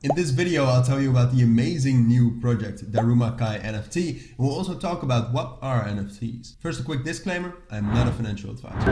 In this video, I'll tell you about the amazing new project, DarumaKAI-NFT. We'll also talk about what are NFTs. First, a quick disclaimer, I'm not a financial advisor.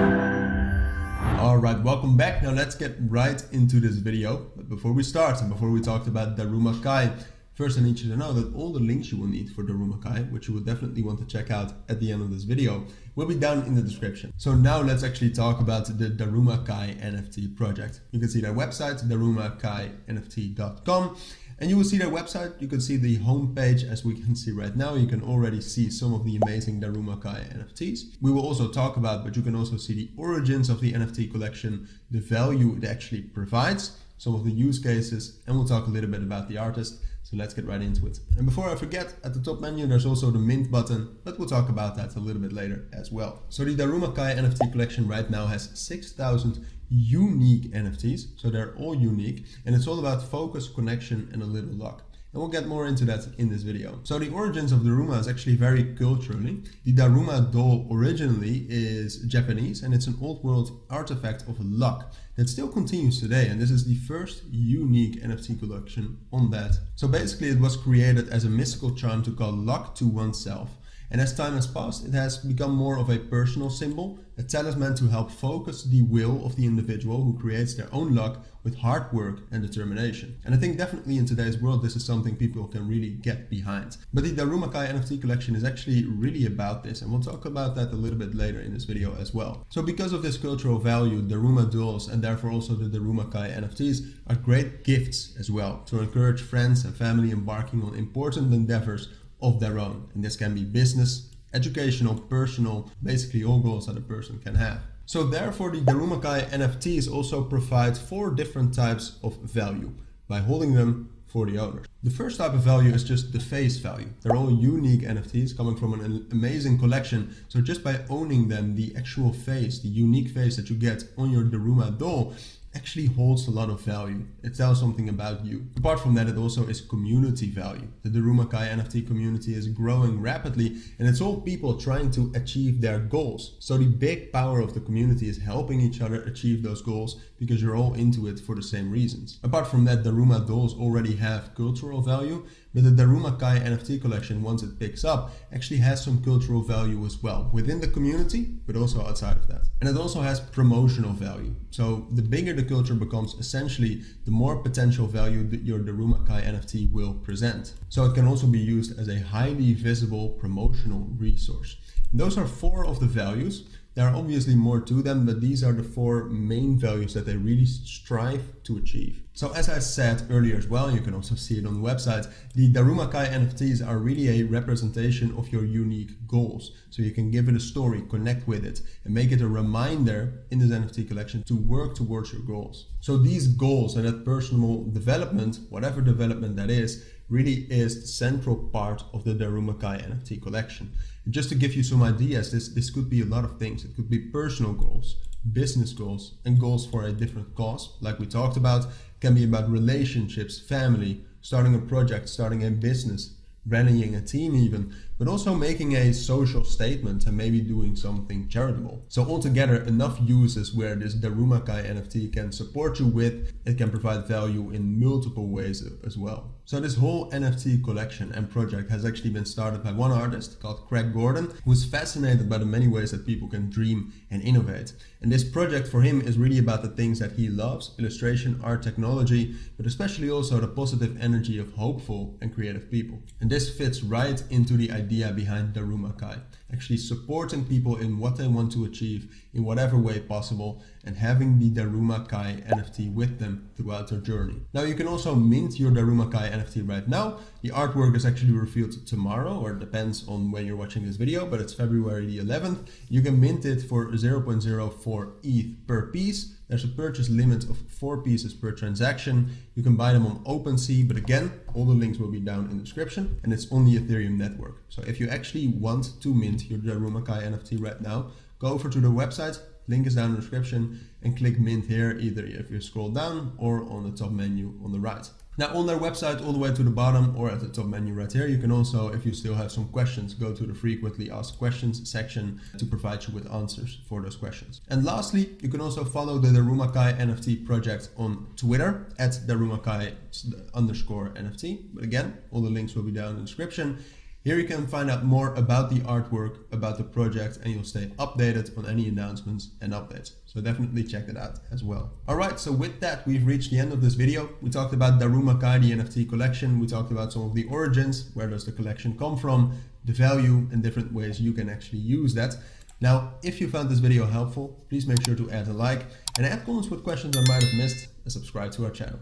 Alright, welcome back. Now let's get right into this video. But before we start and before we talk about DarumaKAI, first I need you to know that all the links you will need for DarumaKAI, which you will definitely want to check out at the end of this video, will be down in the description. So now let's actually talk about the DarumaKAI-NFT project. You can see their website, DarumaKAI-NFT.com, and you will see their website. You can see the homepage as we can see right now. You can already see some of the amazing DarumaKAI NFTs. We will also talk about, but you can also see the origins of the NFT collection, the value it actually provides, some of the use cases, and we'll talk a little bit about the artist. So let's get right into it. And before I forget, at the top menu there's also the mint button, but we'll talk about that a little bit later as well. So the DarumaKAI NFT collection right now has 6,000 unique NFTs, so they're all unique, and it's all about focus, connection, and a little luck. And we'll get more into that in this video. So the origins of Daruma is actually very culturally. The Daruma Doll originally is Japanese, and it's an old world artifact of luck that still continues today. And this is the first unique NFT collection on that. So basically it was created as a mystical charm to call luck to oneself. And as time has passed, it has become more of a personal symbol, a talisman to help focus the will of the individual who creates their own luck with hard work and determination. And I think definitely in today's world, this is something people can really get behind. But the DarumaKAI NFT collection is actually really about this, and we'll talk about that a little bit later in this video as well. So because of this cultural value, Daruma dolls and therefore also the DarumaKAI NFTs are great gifts as well to encourage friends and family embarking on important endeavors of their own. And this can be business, educational, personal, basically all goals that a person can have. So therefore the DarumaKAI NFTs also provide 4 different types of value by holding them for the owners. The first type of value is just the face value. They're all unique NFTs coming from an amazing collection. So just by owning them, the actual face, the unique face that you get on your Daruma doll actually holds a lot of value. It tells something about you. Apart from that, it also is community value. The DarumaKAI NFT community is growing rapidly, and it's all people trying to achieve their goals. So the big power of the community is helping each other achieve those goals because you're all into it for the same reasons. Apart from that, Daruma dolls already have cultural value, but the DarumaKAI NFT collection, once it picks up, actually has some cultural value as well within the community, but also outside of that. And it also has promotional value. So the bigger the culture becomes, essentially, the more potential value that your DarumaKAI NFT will present. So it can also be used as a highly visible promotional resource. And those are 4 of the values. There are obviously more to them, but these are the 4 main values that they really strive to achieve. So as I said earlier as well, you can also see it on the website, the DarumaKAI NFTs are really a representation of your unique goals. So you can give it a story, connect with it, and make it a reminder in this NFT collection to work towards your goals. So these goals and that personal development, whatever development that is, really is the central part of the DarumaKAI NFT collection. And just to give you some ideas, this could be a lot of things. It could be personal goals, business goals, and goals for a different cause. Like we talked about, it can be about relationships, family, starting a project, starting a business, rallying a team even, but also making a social statement and maybe doing something charitable. So altogether, enough uses where this DarumaKAI NFT can support you with. It can provide value in multiple ways as well. So this whole NFT collection and project has actually been started by one artist called Craig Gordon, who is fascinated by the many ways that people can dream and innovate. And this project for him is really about the things that he loves: illustration, art, technology, but especially also the positive energy of hopeful and creative people. And this fits right into the idea behind DarumaKAI, actually supporting people in what they want to achieve in whatever way possible, and having the DarumaKAI NFT with them throughout their journey. Now you can also mint your DarumaKAI NFT right now. The artwork is actually revealed tomorrow, or it depends on when you're watching this video, but it's February the 11th. You can mint it for 0.04 ETH per piece. There's a purchase limit of 4 pieces per transaction. You can buy them on OpenSea, but again, all the links will be down in the description, and it's on the Ethereum network. So if you actually want to mint your DarumaKAI NFT right now, go over to the website, link is down in the description, and click mint here, either if you scroll down or on the top menu on the right. Now on their website, all the way to the bottom or at the top menu right here, you can also, if you still have some questions, go to the frequently asked questions section to provide you with answers for those questions. And lastly, you can also follow the DarumaKAI NFT project on Twitter at DarumaKAI_NFT. But again, all the links will be down in the description. Here you can find out more about the artwork, about the project, and you'll stay updated on any announcements and updates. So definitely check that out as well. All right, so with that, we've reached the end of this video. We talked about DarumaKAI, the NFT collection. We talked about some of the origins, where does the collection come from, the value, and different ways you can actually use that. Now, if you found this video helpful, please make sure to add a like and add comments with questions I might have missed and subscribe to our channel.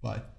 Bye.